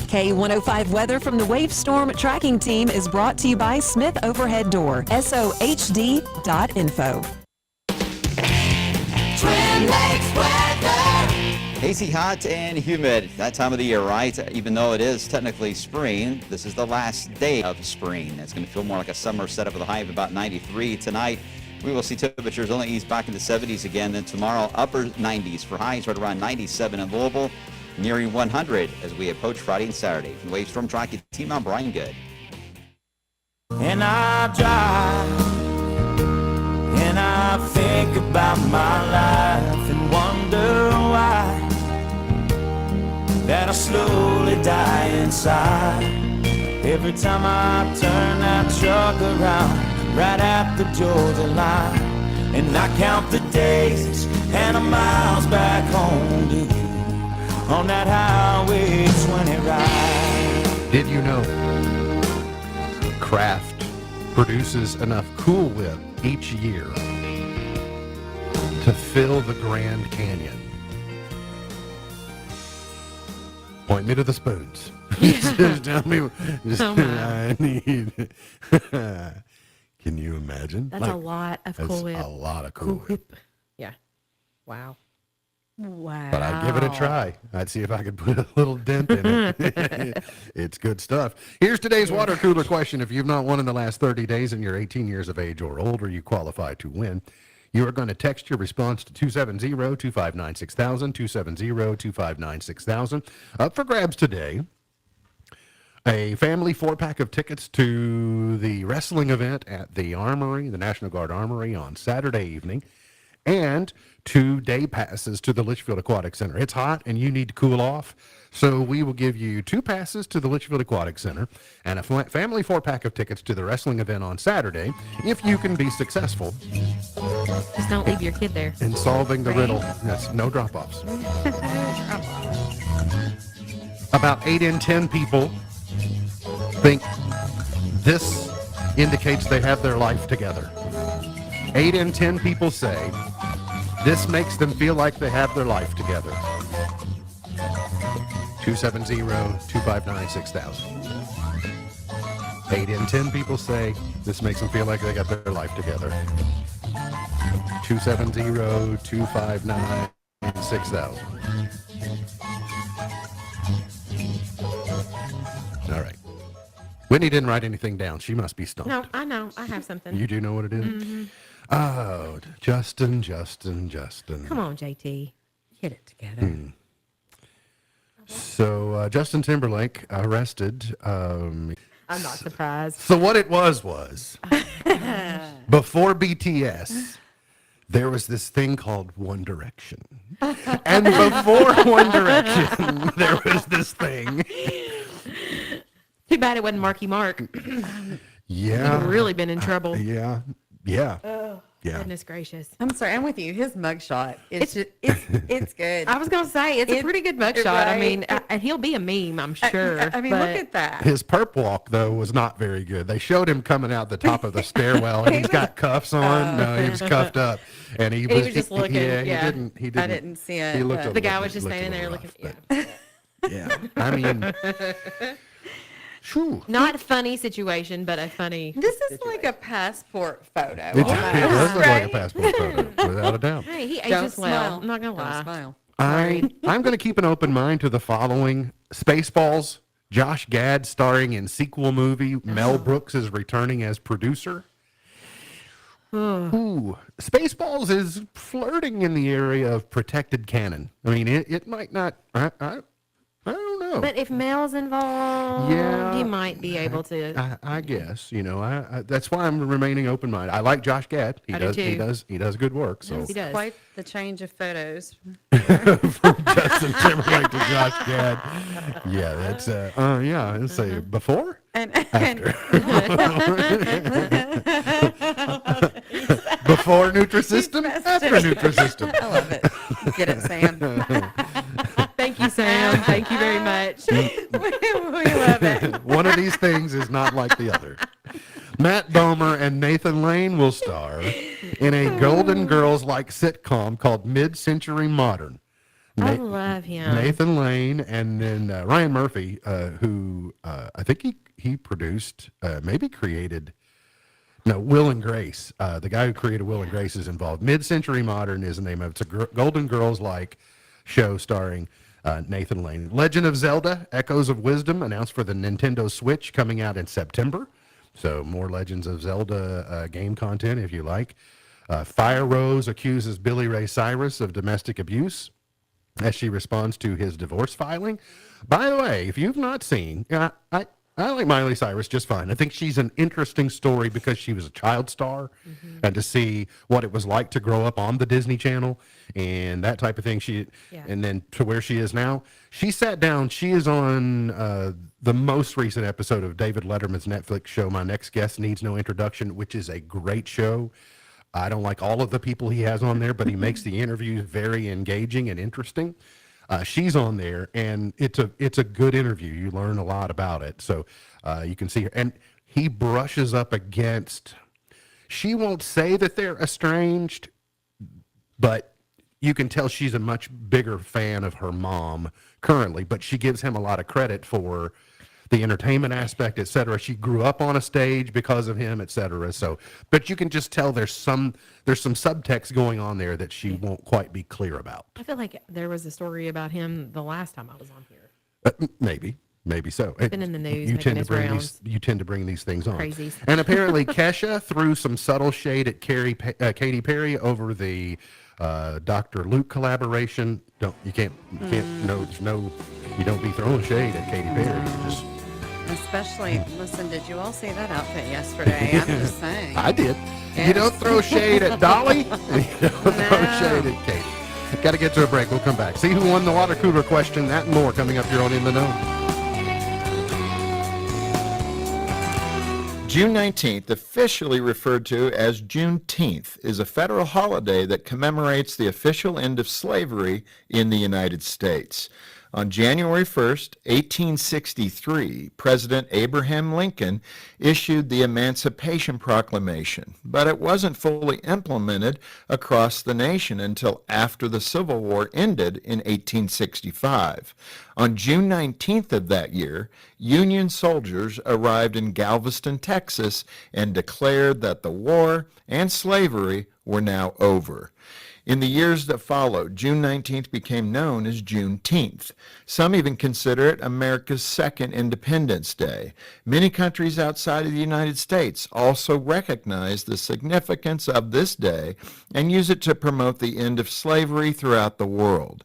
K105 weather from the Wave Storm Tracking Team is brought to you by Smith Overhead Door, SOHD.info. Twin Lakes weather. Hazy, hot, and humid. That time of the year, right? Even though it is technically spring, this is the last day of spring. It's going to feel more like a summer setup with a high of about 93 tonight. We will see temperatures only ease back into the 70s again. Then tomorrow, upper 90s for highs right around 97 in Louisville, nearing 100 as we approach Friday and Saturday. From the Wave Storm Tracking Team, I'm Brian Good. And I drive, and I think about my life and wonder why that I slowly die inside. Every time I turn that truck around, right at the Georgia line, and I count the days and the miles back home to you on that Highway 20 ride. Did you know Kraft produces enough Cool Whip each year to fill the Grand Canyon? Point me to the spoons. Just tell me. I need. Can you imagine? That's a lot of Cool Whip. A lot of Cool Whip. Yeah. Wow. Wow. But I'd give it a try. I'd see if I could put a little dent in it. It's good stuff. Here's today's water cooler question. If you've not won in the last 30 days and you're 18 years of age or older, you qualify to win. You are going to text your response to 270-259-6000, 270-259-6000. Up for grabs today, a family 4-pack of tickets to the wrestling event at the Armory, the National Guard Armory, on Saturday evening, and 2 day passes to the Litchfield Aquatic Center. It's hot and you need to cool off, so we will give you 2 passes to the Litchfield Aquatic Center and a family 4-pack of tickets to the wrestling event on Saturday if you can be successful. Just don't leave your kid there. In solving the riddle. Yes, no drop-offs. About 8 in 10 people think this indicates they have their life together. 8 in 10 people say this makes them feel like they have their life together. 270-259-6000. 8 in 10 people say this makes them feel like they got their life together. 270-259-6000. All right. Whitney didn't write anything down. She must be stumped. No, I know. I have something. You do know what it is? Mm-hmm. Oh, Justin. Come on, JT. Get it together. So, Justin Timberlake arrested. I'm not surprised. So what it was before BTS, there was this thing called One Direction. And before One Direction, there was this thing. Too bad it wasn't Marky Mark. Yeah. You've really been in trouble. Yeah. Oh, yeah. Goodness gracious. I'm sorry, I'm with you. His mugshot, it's good. I was going to say, it's a pretty good mugshot. Right. I mean, and he'll be a meme, I'm sure. I mean, but look at that. His perp walk, though, was not very good. They showed him coming out the top of the stairwell, and he's got cuffs on. No, he was cuffed up. And he was just looking. Yeah, yeah. He didn't. I didn't see it. He looked The guy was just standing there looking. Yeah. I mean, whew. Not a funny situation, but a funny. This is like a passport photo. It does look like a passport photo, without a doubt. Hey, he Don't ages well. smile. I'm not going to Don't lie. smile. I'm going to keep an open mind to the following. Spaceballs, Josh Gad starring in sequel movie. Mel Brooks is returning as producer. Ooh, Spaceballs is flirting in the area of protected canon. I mean, it might not. I don't know. know. But if Mel's involved, Yeah. you might be able to. I guess, I that's why I'm remaining open-minded. I like Josh Gad. I do too. He does good work. So He does. Quite the change of photos. Justin Timberlake to Josh Gad. Yeah, that's yeah. Let's say before, And before Nutrisystem, after Nutrisystem. I love it. Get it, Sam. Thank you, Sam. Thank you very much. we love it. One of these things is not like the other. Matt Bomer and Nathan Lane will star in a Golden Girls-like sitcom called Mid-Century Modern. I love him. Nathan Lane and then Ryan Murphy, who I think he produced, maybe created, Will and Grace. The guy who created Will and Grace is involved. Mid-Century Modern is the name of it. It's a Golden Girls-like show starring Nathan Lane. Legend of Zelda, Echoes of Wisdom, announced for the Nintendo Switch, coming out in September. So more Legends of Zelda game content if you like. Fire Rose accuses Billy Ray Cyrus of domestic abuse as she responds to his divorce filing. By the way, if you've not seen, I like Miley Cyrus just fine. I think she's an interesting story because she was a child star, and to see what it was like to grow up on the Disney Channel and that type of thing. And then to where she is now. She sat down. She is on the most recent episode of David Letterman's Netflix show, My Next Guest Needs No Introduction, which is a great show. I don't like all of the people he has on there, but he makes the interviews very engaging and interesting. She's on there, and it's a good interview. You learn a lot about it, so you can see her. And he brushes up against. She won't say that they're estranged, but you can tell she's a much bigger fan of her mom currently. But she gives him a lot of credit for the entertainment aspect, et cetera. She grew up on a stage because of him, et cetera. So, but you can just tell there's some subtext going on there that she won't quite be clear about. I feel like there was a story about him the last time I was on here. Maybe so. It's been in the news. You making tend to his bring rounds. these. You tend to bring these things on. Crazies. And apparently, Kesha threw some subtle shade at Katy Perry over the Dr. Luke collaboration. You don't be throwing shade at Katy Perry. You just. Especially, listen, did you all see that outfit yesterday? I'm just saying. I did. Yes. You don't throw shade at Dolly, and you don't throw shade at Katie. Got to get to a break. We'll come back. See who won the water cooler question, that and more coming up here on In the Know. June 19th, officially referred to as Juneteenth, is a federal holiday that commemorates the official end of slavery in the United States. On January 1st, 1863, President Abraham Lincoln issued the Emancipation Proclamation, but it wasn't fully implemented across the nation until after the Civil War ended in 1865. On June 19th of that year, Union soldiers arrived in Galveston, Texas, and declared that the war and slavery were now over. In the years that followed, June 19th became known as Juneteenth. Some even consider it America's second Independence Day. Many countries outside of the United States also recognize the significance of this day and use it to promote the end of slavery throughout the world.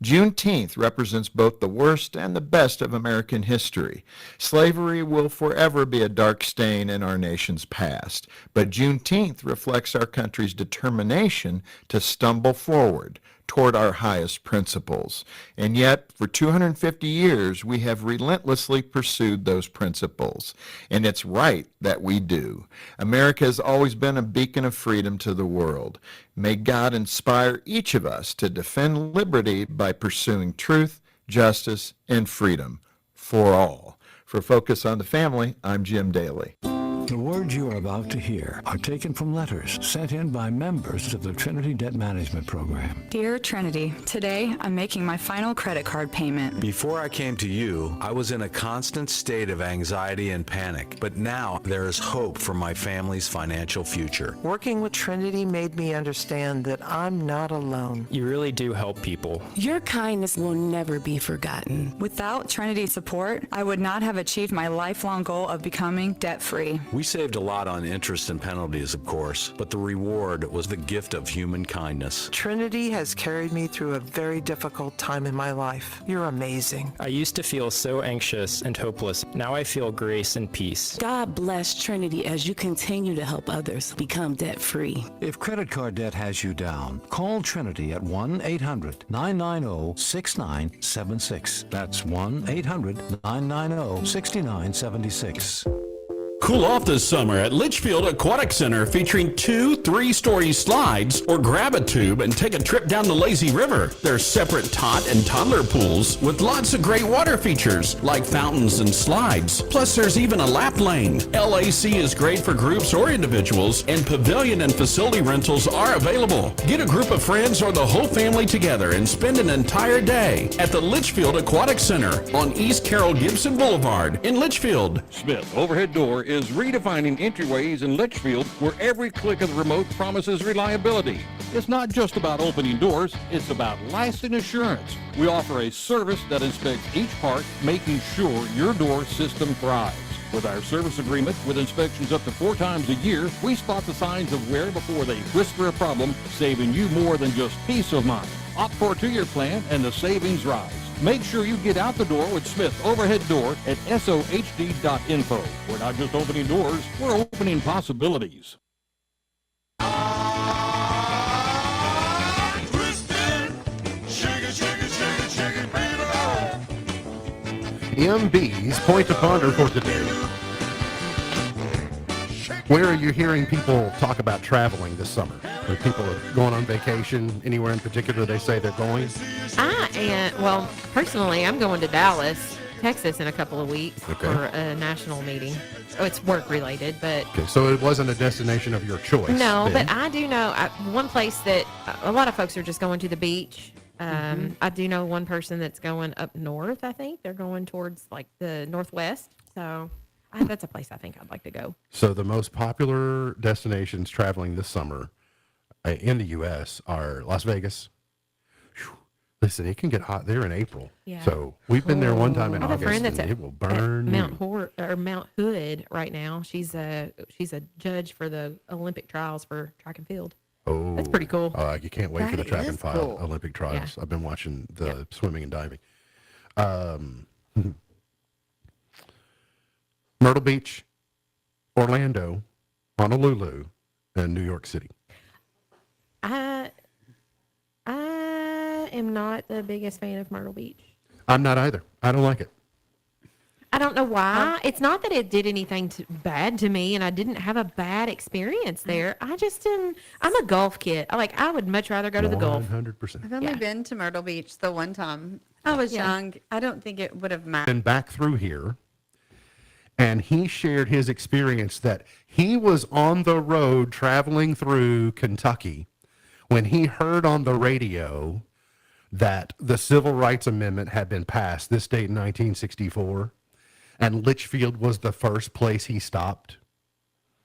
Juneteenth represents both the worst and the best of American history. Slavery will forever be a dark stain in our nation's past, but Juneteenth reflects our country's determination to stumble forward toward our highest principles. And yet, for 250 years, we have relentlessly pursued those principles. And it's right that we do. America has always been a beacon of freedom to the world. May God inspire each of us to defend liberty by pursuing truth, justice, and freedom for all. For Focus on the Family, I'm Jim Daly. The words you are about to hear are taken from letters sent in by members of the Trinity Debt Management Program. Dear Trinity, today I'm making my final credit card payment. Before I came to you, I was in a constant state of anxiety and panic, but now there is hope for my family's financial future. Working with Trinity made me understand that I'm not alone. You really do help people. Your kindness will never be forgotten. Without Trinity's support, I would not have achieved my lifelong goal of becoming debt-free. We saved a lot on interest and penalties, of course, but the reward was the gift of human kindness. Trinity has carried me through a very difficult time in my life. You're amazing. I used to feel so anxious and hopeless. Now I feel grace and peace. God bless Trinity as you continue to help others become debt-free. If credit card debt has you down, call Trinity at 1-800-990-6976. That's 1-800-990-6976. Cool off this summer at Litchfield Aquatic Center, featuring 2 3-story slides, or grab a tube and take a trip down the lazy river. There's separate tot and toddler pools with lots of great water features like fountains and slides. Plus there's even a lap lane. LAC is great for groups or individuals, and pavilion and facility rentals are available. Get a group of friends or the whole family together and spend an entire day at the Litchfield Aquatic Center on East Carroll Gibson Boulevard in Litchfield. Smith Overhead Door is redefining entryways in Litchfield, where every click of the remote promises reliability. It's not just about opening doors, it's about lasting assurance. We offer a service that inspects each part, making sure your door system thrives. With our service agreement with inspections up to 4 times a year, we spot the signs of wear before they whisper a problem, saving you more than just peace of mind. Opt for a 2-year plan and the savings rise. Make sure you get out the door with Smith Overhead Door at sohd.info. We're not just opening doors, we're opening possibilities. MB's Point to Ponder for today. Where are you hearing people talk about traveling this summer? Are people going on vacation anywhere in particular they say they're going? Well, personally, I'm going to Dallas, Texas in a couple of weeks Okay. for a national meeting. Oh, it's work related, but Okay, so it wasn't a destination of your choice. no, then. but I do know one place that a lot of folks are just going to the beach. I do know one person that's going up north. I think they're going towards like the northwest. So that's a place I think I'd like to go. So the most popular destinations traveling this summer in the U.S. are Las Vegas. Whew. Listen, it can get hot there in April. Yeah. So we've been there one time in I have a friend August, that's and at, it will burn at Mount you. Mount Hood right now. She's a judge for the Olympic trials for track and field. Oh, That's pretty cool. You can't wait for the That track is and field cool. Olympic trials. Yeah. I've been watching the swimming and diving. Myrtle Beach, Orlando, Honolulu, and New York City. I am not the biggest fan of Myrtle Beach. I'm not either. I don't like it. I don't know why. It's not that it did anything bad to me, and I didn't have a bad experience there. I just didn't. I'm a golf kid. I would much rather go to the golf. 100%. I've only been to Myrtle Beach the one time. I was young. I don't think it would have mattered. Been back through here, and he shared his experience that he was on the road traveling through Kentucky when he heard on the radio that the Civil Rights Amendment had been passed this date in 1964, and Litchfield was the first place he stopped.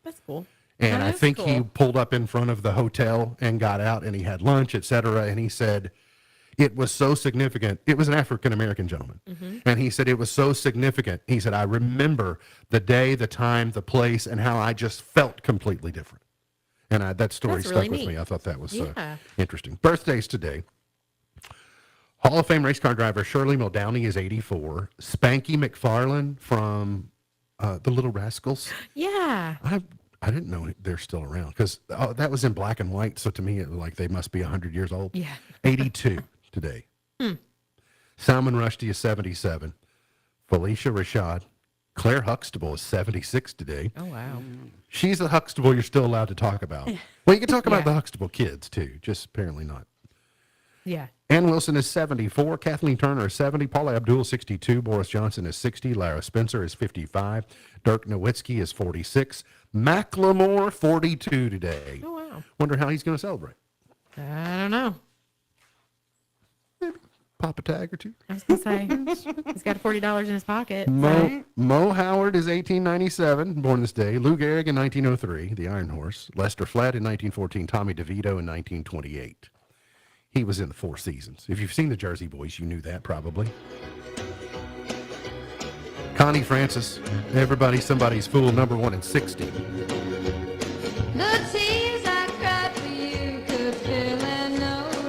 That's cool. And I think he pulled up in front of the hotel and got out, and he had lunch, etc. And he said it was so significant. It was an African-American gentleman. And he said it was so significant. He said, I remember the day, the time, the place, and how I just felt completely different. And that story That's stuck really with neat. me. I thought that was Yeah. interesting. Birthdays today. Hall of Fame race car driver Shirley Muldowney is 84. Spanky McFarlane from The Little Rascals. Yeah. I didn't know they're still around because that was in black and white. So to me, it was like they must be 100 years old. Yeah. 82 today. Salman Rushdie is 77. Felicia Rashad. Claire Huxtable is 76 today. Oh, wow. She's the Huxtable you're still allowed to talk about. Well, you can talk about Yeah. the Huxtable kids too, just apparently not. Yeah. Ann Wilson is 74. Kathleen Turner is 70. Paula Abdul, 62. Boris Johnson is 60. Lara Spencer is 55. Dirk Nowitzki is 46. Macklemore, 42 today. Oh, wow. Wonder how he's going to celebrate. I don't know. Pop a tag or two. I was going to say, he's got $40 in his pocket. Mo Howard is 1897, born this day. Lou Gehrig in 1903, the Iron Horse. Lester Flatt in 1914. Tommy DeVito in 1928. He was in the Four Seasons. If you've seen the Jersey Boys, you knew that probably. Connie Francis, everybody, somebody's fool, #1 in 60. The tears I cried for you could fill an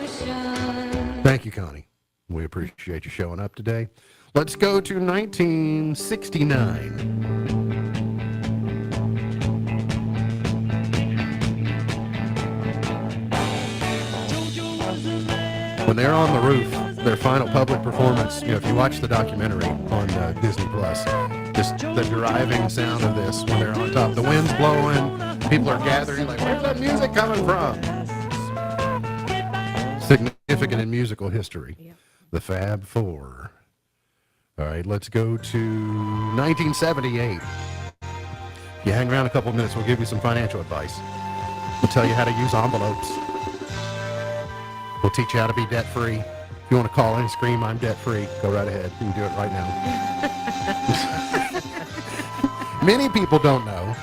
ocean. Thank you, Connie. We appreciate you showing up today. Let's go to 1969. When they're on the roof, their final public performance, if you watch the documentary on Disney Plus, just the driving sound of this when they're on top, the wind's blowing, people are gathering, like, where's that music coming from? Significant in musical history. Yep. The Fab Four. All right, let's go to 1978. If you hang around a couple minutes, we'll give you some financial advice. We'll tell you how to use envelopes. We'll teach you how to be debt-free. If you want to call in and scream, I'm debt-free, go right ahead. You can do it right now. Many people don't know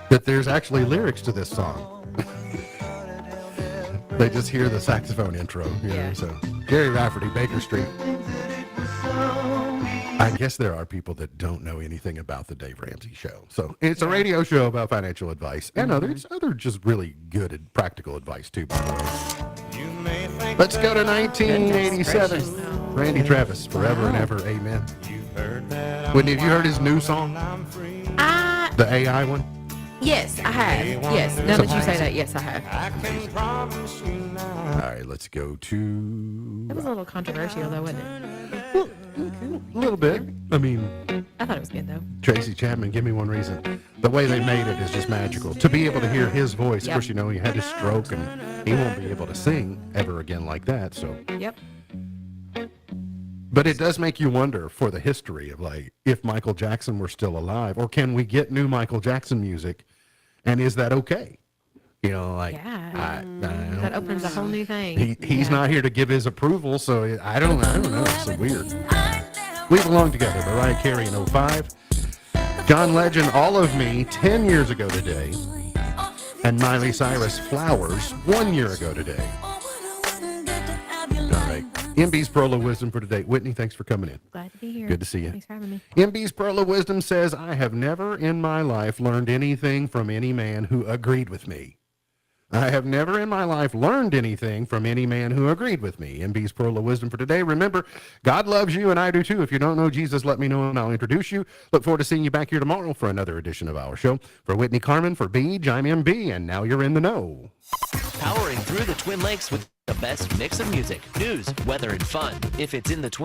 that there's actually lyrics to this song. They just hear the saxophone intro, know, so Jerry Rafferty, Baker Street. I guess there are people that don't know anything about the Dave Ramsey Show. So it's a radio show about financial advice and other just really good and practical advice too, by the way. Let's go to 1987. Randy Travis, Forever and Ever, Amen. Whitney, have you heard his new song? The AI one? Yes, I have. Yes, now that you say that, yes, I have. All right, let's go to... It was a little controversial, though, wasn't it? A little bit. I mean... I thought it was good, though. Tracy Chapman, Give Me One Reason. The way they made it is just magical. To be able to hear his voice, of course, he had his stroke, and he won't be able to sing ever again like that, so... Yep. But it does make you wonder for the history of, like, if Michael Jackson were still alive, or can we get new Michael Jackson music, and is that okay? That opens a whole new thing. He's not here to give his approval, so I don't know. It's so weird. We Belong Together, Mariah Carey in 05. John Legend, All of Me, 10 years ago today. And Miley Cyrus, Flowers, 1 year ago today. All right. MB's Pearl of Wisdom for today. Whitney, thanks for coming in. Glad to be here. Good to see you. Thanks for having me. MB's Pearl of Wisdom says, I have never in my life learned anything from any man who agreed with me. I have never in my life learned anything from any man who agreed with me. MB's Pearl of Wisdom for today. Remember, God loves you and I do too. If you don't know Jesus, let me know and I'll introduce you. Look forward to seeing you back here tomorrow for another edition of our show. For Whitney Carmen, for Beej, I'm MB, and now you're in the know. Powering through the Twin Lakes with the best mix of music, news, weather, and fun. If it's in the Twin